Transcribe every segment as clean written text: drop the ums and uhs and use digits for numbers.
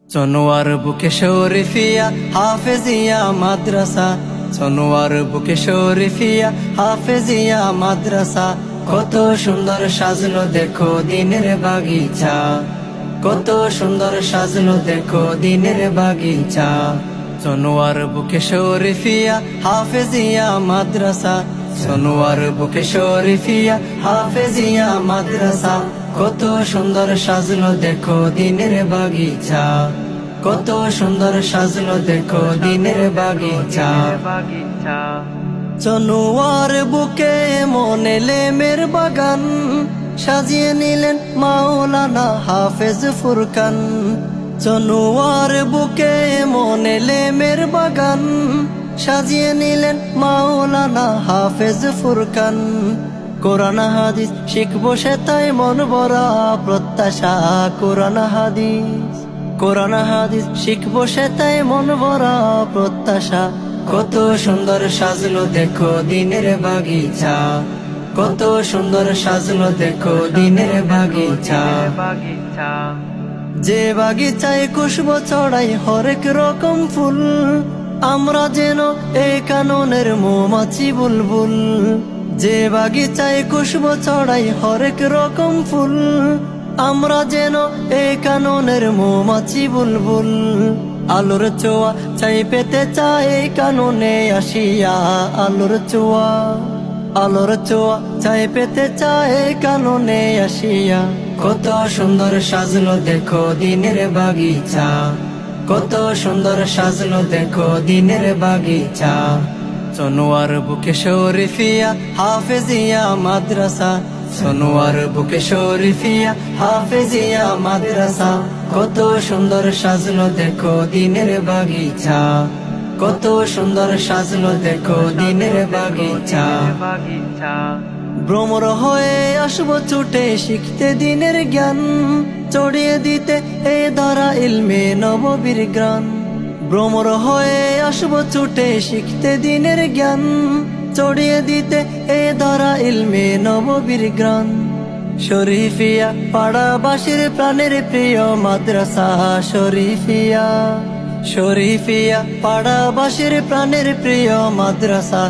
চনোয়ার বুকে শরীফিয়া হাফেজিয়া মাদ্রাসা, চনোয়ার বুকে শরীফিয়া হাফেজিয়া মাদ্রাসা। কত সুন্দর সাজলো দেখো দিনের বাগিচা, কত সুন্দর সাজলো দেখো দিনের বাগিচা। চনোয়ার বুকে শরীফিয়া হাফেজিয়া মাদ্রাসা, চনোয়ার বুকে শরীফিয়া হাফেজিয়া মাদ্রাসা। কত সুন্দর সাজলো দেখো দিনের বাগিচা, কত সুন্দর সাজলো দেখো দিনের বাগিচা। চনোয়ার বুকে মনে লেমের বাগান, সাজিয়ে নিলেন মাওলানা হাফেজ ফুরকান। চনোয়ার বুকে মনে লেমের বাগান, সাজিয়ে নিলেন মাওলানা হাফেজ ফুরকান। কোরআন হাদিস শিখবো সে তাই মন ভরা প্রত্যাশা, কোরআন হাদিস, কোরআন হাদিস শিখবো সে তাই মন ভরা প্রত্যাশা। কত সুন্দর সাজলো দেখো দিনের বাগিচা, কত সুন্দর সাজলো দেখো দিনের বাগিচা। যে বাগিচায় খুশবু ছড়াই হরেক রকম ফুল, আমরা যেন এই কাননের মৌমাছি বুলবুল। যে বাগিচায় খুশবু ছড়াই হরেক রকম ফুল, আমরা যেন এই কাননের মৌমাছি বুলবুল। আলোর ছোঁয়া চাই পেতে চাই কাননে আসিয়া, আলোর ছোঁয়া, আলোর ছোঁয়া চাই পেতে চাই কাননে আসিয়া। কত সুন্দর সাজলো দেখো দিনের বাগিচা, কত সুন্দর সাজলো দেখো দিনের বাগিচা। চনোয়ার বুকে শরীফিয়া হাফেজিয়া মাদ্রাসা, চনোয়ার বুকে শরীফিয়া হাফেজিয়া মাদ্রাসা। কত সুন্দর সাজলো দেখো দিনের বাগিচা, কত সুন্দর সাজলো দেখো দিনের বাগিচা। ভ্রমর হয়ে আসবো ছুটে শিখতে দিনের জ্ঞান, চড়িয়ে দিতে এ দ্বারা ইলমে নববীর গ্রান। ভ্রমর হয়ে আসবো ছুটে শিখতে দিনের জ্ঞান, চড়িয়ে দিতে এ দ্বারা ইলমে নববীর গ্রান। শরীফিয়া পাড়াবাসীর প্রাণের প্রিয় মাদ্রাসা, শরীফিয়া, শরীফিয়া পাড়াবাসীর প্রাণের প্রিয় মাদ্রাসা।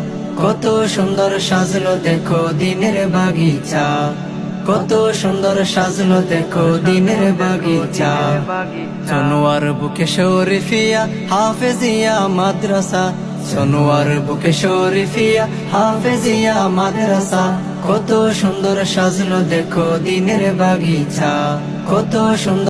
কত সুন্দর সাজলো দেখো দিনের বাগিচা, কত সুন্দর সাজলো দেখো দিনের বাগিচা। চনোয়ার বুকে শরীফিয়া হাফেজিয়া মাদ্রাসা, চনোয়ার বুকে শরীফিয়া হাফেজিয়া মাদ্রাসা। কত সুন্দর সাজলো দেখো দিনের বাগিচা, কত সুন্দর।